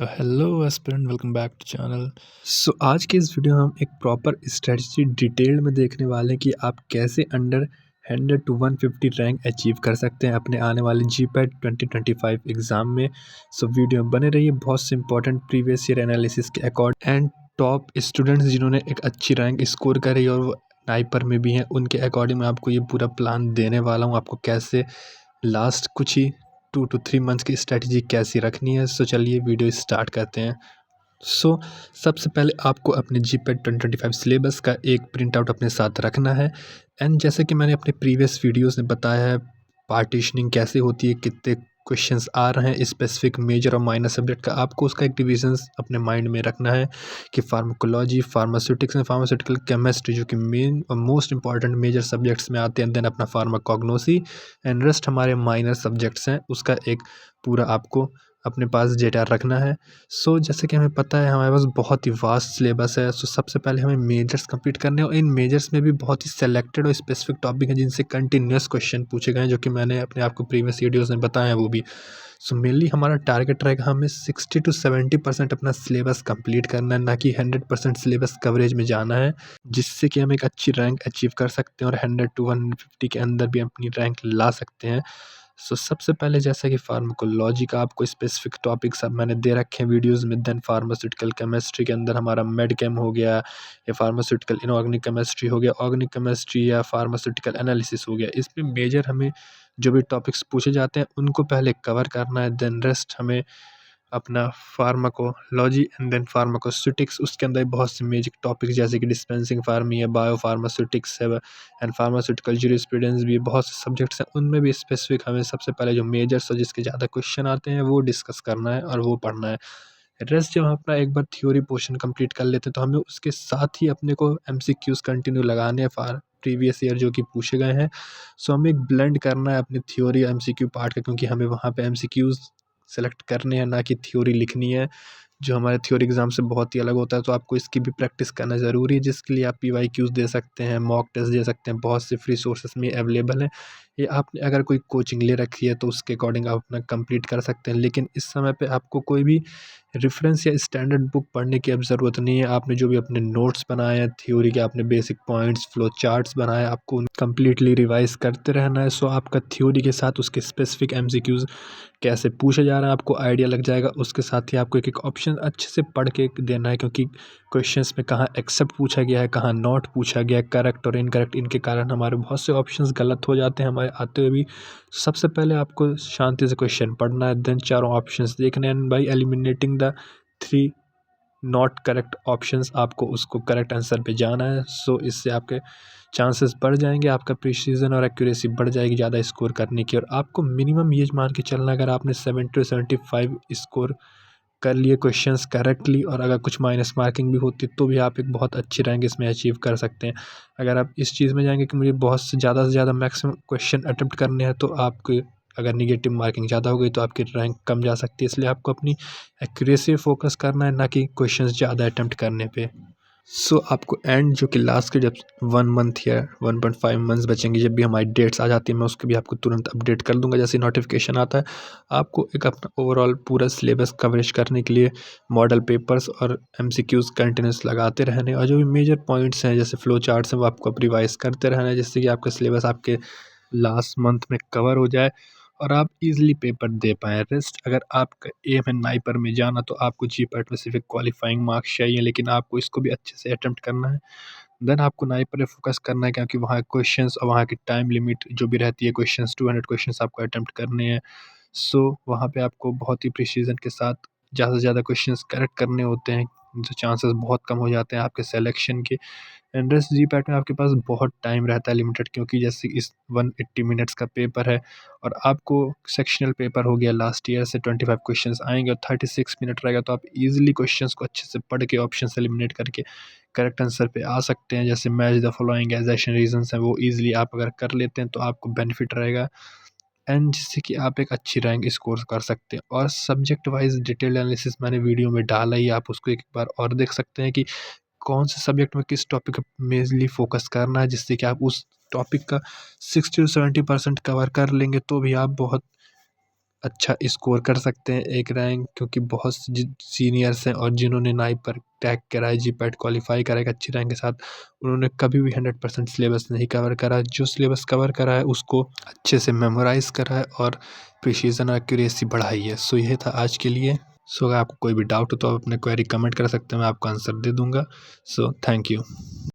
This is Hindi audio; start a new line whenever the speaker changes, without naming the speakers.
Hello aspirant, welcome back to channel. आज के इस वीडियो में हम एक प्रॉपर स्ट्रेटजी डिटेल में देखने वाले हैं कि आप कैसे अंडर 100 to 150 रैंक अचीव कर सकते हैं अपने आने वाले जीपैट 2025 एग्ज़ाम में। वीडियो में बने रहिए। बहुत से इंपॉर्टेंट प्रीवियस ईयर एनालिसिस के अकॉर्ड एंड टॉप स्टूडेंट्स जिन्होंने एक अच्छी रैंक स्कोर करी और वो नाइपर में भी हैं, उनके अकॉर्डिंग मैं आपको ये पूरा प्लान देने वाला हूँ। आपको कैसे लास्ट कुछ ही 2 to 3 मंथ्स की स्ट्रेटजी कैसी रखनी है। चलिए वीडियो स्टार्ट करते हैं। सबसे पहले आपको अपने जीपैट 2025 सिलेबस का एक प्रिंट आउट अपने साथ रखना है। एंड जैसे कि मैंने अपने प्रीवियस वीडियोस में बताया है, पार्टीशनिंग कैसे होती है, कितने क्वेश्चंस आ रहे हैं स्पेसिफिक मेजर और माइनर सब्जेक्ट का, आपको उसका एक डिविजन्स अपने माइंड में रखना है कि pharmacology, pharmaceutics and pharmaceutical chemistry जो कि मेन और मोस्ट इंपॉर्टेंट मेजर सब्जेक्ट्स में आते हैं। देन अपना फार्माकोग्नोसी एंड रेस्ट हमारे माइनर सब्जेक्ट्स हैं, उसका एक पूरा आपको अपने पास डेटा रखना है। जैसे कि हमें पता है हमारे पास बहुत ही वास्ट सिलेबस है। सबसे पहले हमें मेजर्स कंप्लीट करने हैं और इन मेजर्स में भी बहुत ही सेलेक्टेड और स्पेसिफिक टॉपिक हैं जिनसे कंटिन्यूस क्वेश्चन पूछे गए हैं, जो कि मैंने अपने आपको प्रीवियस वीडियोस में बताया है वो भी। मेनली हमारा टारगेट रहेगा हमें 60 to 70% अपना सिलेबस कंप्लीट करना है, ना कि 100% सिलेबस कवरेज में जाना है, जिससे कि हम एक अच्छी रैंक अचीव कर सकते हैं और 100 to 150 के अंदर भी अपनी रैंक ला सकते हैं। सबसे पहले जैसा कि फार्माकोलॉजी का आपको स्पेसिफिक टॉपिक सब मैंने दे रखे हैं वीडियोस में। देन फार्मास्यूटिकल केमिस्ट्री के अंदर हमारा मेड केम हो गया, या फार्मास्यूटिकल इनऑर्गेनिक केमिस्ट्री हो गया, ऑर्गेनिक केमिस्ट्री या फार्मास्यूटिकल एनालिसिस हो गया। इसमें मेजर हमें जो भी टॉपिक्स पूछे जाते हैं उनको पहले कवर करना है। देन रेस्ट हमें अपना फार्माकोलॉजी एंड देन फार्माकोस्यूटिक्स, उसके अंदर बहुत से मेजर टॉपिक्स जैसे कि डिस्पेंसिंग फार्मी है, बायो फार्मास्यूटिक्स है एंड फार्मास्यूटिकल जूरिस्प्रूडेंस भी, बहुत से सब्जेक्ट्स हैं, उनमें भी स्पेसिफिक हमें सबसे पहले जो मेजर्स और जिसके ज़्यादा क्वेश्चन आते हैं वो डिस्कस करना है और वो पढ़ना है। रेस्ट जब हम अपना एक बार थ्योरी पोर्शन कंप्लीट कर लेते हैं तो हमें उसके साथ ही अपने को एमसीक्यूज़ कंटिन्यू लगाने हैं फॉर प्रीवियस ईयर जो कि पूछे गए हैं। हमें एक ब्लेंड करना है अपनी थ्योरी एमसीक्यू पार्ट का, क्योंकि हमें वहाँ पे एमसीक्यूज़ सेलेक्ट करने हैं, ना कि थ्योरी लिखनी है, जो हमारे थ्योरी एग्ज़ाम से बहुत ही अलग होता है। तो आपको इसकी भी प्रैक्टिस करना ज़रूरी है, जिसके लिए आप पीवाईक्यूज़ दे सकते हैं, मॉक टेस्ट दे सकते हैं, बहुत से फ्री सोर्सेस में अवेलेबल हैं। ये आपने अगर कोई कोचिंग ले रखी है तो उसके अकॉर्डिंग आप अपना कंप्लीट कर सकते हैं, लेकिन इस समय पे आपको कोई भी रेफरेंस या स्टैंडर्ड बुक पढ़ने की अब ज़रूरत नहीं है। आपने जो भी अपने नोट्स बनाए हैं थ्योरी के, आपने बेसिक पॉइंट्स, फ्लो चार्ट्स बनाए, आपको उन कंप्लीटली रिवाइज़ करते रहना है। आपका थ्योरी के साथ उसके स्पेसिफिक एमसीक्यूज़ कैसे पूछा जा रहा है आपको आइडिया लग जाएगा। उसके साथ ही आपको एक-एक ऑप्शन अच्छे से पढ़ के देना है, क्योंकि क्वेश्चंस में कहाँ एक्सेप्ट पूछा गया है, कहाँ नॉट पूछा गया है, करेक्ट और इनकरेक्ट, इनके कारण हमारे बहुत से ऑप्शंस गलत हो जाते हैं हमारे आते हुए भी। सबसे पहले आपको शांति से क्वेश्चन पढ़ना है, देन चारों ऑप्शंस देखने हैं, and bye eliminating the 3 not correct options आपको उसको करेक्ट आंसर पे जाना है। इससे आपके चांसेस बढ़ जाएंगे, आपका प्रिसीजन और एक्यूरेसी बढ़ जाएगी ज़्यादा स्कोर करने की। और आपको मिनिमम ये मान के चलना, अगर आपने 70 to 75 स्कोर कर लिए क्वेश्चंस करेक्टली, और अगर कुछ माइनस मार्किंग भी होती तो भी आप एक बहुत अच्छी रैंक इसमें अचीव कर सकते हैं। अगर आप इस चीज़ में जाएंगे कि मुझे बहुत से ज़्यादा मैक्सिमम क्वेश्चन अटेम्प्ट करने हैं, तो आपके अगर निगेटिव मार्किंग ज़्यादा हो गई तो आपकी रैंक कम जा सकती है। इसलिए आपको अपनी एक्यूरेसी फोकस करना है, ना कि क्वेश्चंस ज़्यादा अटेम्प्ट करने पे। आपको एंड जो कि लास्ट के जब 1 मंथ या 1.5 मंथ्स बचेंगे, जब भी हमारी डेट्स आ जाती है, मैं उसके भी आपको तुरंत अपडेट कर दूंगा जैसे नोटिफिकेशन आता है। आपको एक अपना ओवरऑल पूरा सिलेबस कवरेज करने के लिए मॉडल पेपर्स और एमसीक्यूज़ कंटिन्यूस लगाते रहने, और जो भी मेजर पॉइंट्स हैं जैसे फ्लो चार्ट्स हैं वो आपको अब रिवाइज करते रहना है, जिससे कि आपका सिलेबस आपके लास्ट मंथ में कवर हो जाए और आप इजीली पेपर दे पाएँ। रेस्ट अगर आपका एम है नाइपर में जाना तो आपको जीपैट में सिर्फ एक क्वालिफाइंग मार्क्स चाहिए, लेकिन आपको इसको भी अच्छे से अटेम्प्ट करना है। देन आपको नाइपर पे फोकस करना है, क्योंकि वहाँ क्वेश्चंस और वहाँ की टाइम लिमिट जो भी रहती है, क्वेश्चंस 200 क्वेश्चंस आपको अटेम्प्ट करने हैं। वहाँ पे आपको बहुत ही प्रिसीजन के साथ ज़्यादा से ज़्यादा क्वेश्चंस करेक्ट करने होते हैं, जो चांसेस बहुत कम हो जाते हैं आपके सिलेक्शन के। एंड्रेस जी पैट में आपके पास बहुत टाइम रहता है लिमिटेड, क्योंकि जैसे इस 180 मिनट्स का पेपर है और आपको सेक्शनल पेपर हो गया लास्ट ईयर से 25 क्वेश्चंस आएंगे और 36 मिनट रहेगा, तो आप इजीली क्वेश्चंस को अच्छे से पढ़ के ऑप्शन एलिमिनेट करके करेक्ट आंसर पे आ सकते हैं। जैसे मैच द फॉलोइंग एजेशन रीजंस हैं, वो इजीली आप अगर कर लेते हैं तो आपको बेनिफिट रहेगा, एंड जिससे कि आप एक अच्छी रैंक स्कोर कर सकते हैं। और सब्जेक्ट वाइज डिटेल एनालिसिस मैंने वीडियो में डाला ही, आप उसको एक बार और देख सकते हैं कि कौन से सब्जेक्ट में किस टॉपिक पे मेनली फोकस करना है, जिससे कि आप उस टॉपिक का 60 to 70% कवर कर लेंगे तो भी आप बहुत अच्छा स्कोर कर सकते हैं एक रैंक, क्योंकि बहुत सीनियर्स हैं और जिन्होंने नाइप पर क्रैक करा है, जीपैट क्वालिफाई करा है एक अच्छी रैंक के साथ, उन्होंने कभी भी 100% सिलेबस नहीं कवर करा। जो सिलेबस कवर करा है उसको अच्छे से मेमोराइज करा है और प्रिसीजन और एक्यूरेसी बढ़ाई है। सो यह था आज के लिए। सो अगर आपको कोई भी डाउट हो तो आप अपने क्वेरी कमेंट कर सकते हैं, मैं आपको आंसर दे दूंगा। So thank you.